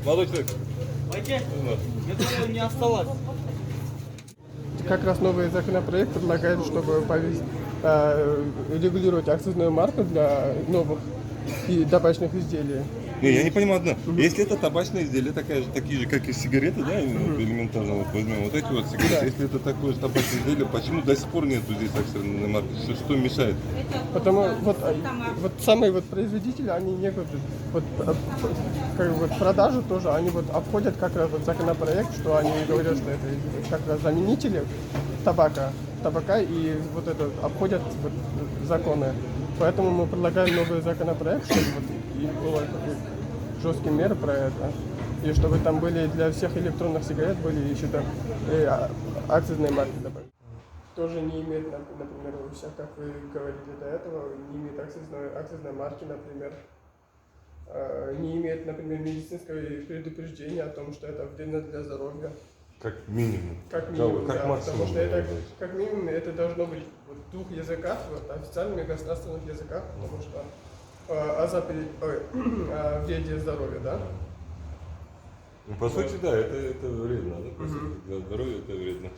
Молодой человек. Пойдите, этого не осталось. Как раз новый законопроект предлагает, чтобы регулировать акцизную марку для новых и табачных изделий. Не, я не понимаю одно. Если это табачные изделия, такие же, как и сигареты, да, элементарно, вот возьмем вот эти вот сигареты. Да. Если это такое же табачное изделие, почему до сих пор нету здесь акцизной марки? Что мешает? Потому вот самые вот производители, они не как бы вот продажу тоже, они вот обходят как раз вот законопроект, что они говорят, что это как раз заменители табака и вот это обходят вот законы. Поэтому мы предлагаем новый законопроект, чтобы вот и было жесткие меры про это. И чтобы там были для всех электронных сигарет были еще там акцизные марки добавить. Тоже не имеет, например, у всех, как вы говорили до этого, не имеет акцизной марки, например. Не имеет, например, медицинского предупреждения о том, что это вредно для здоровья. Как минимум. Как минимум, как да, максимум. потому что это, как минимум, это должно быть вот в двух языках, вот, официальных государственных языках, потому что о вреде здоровья, да? Ну, по сути, да, это вредно, да? По сути, для здоровья это вредно.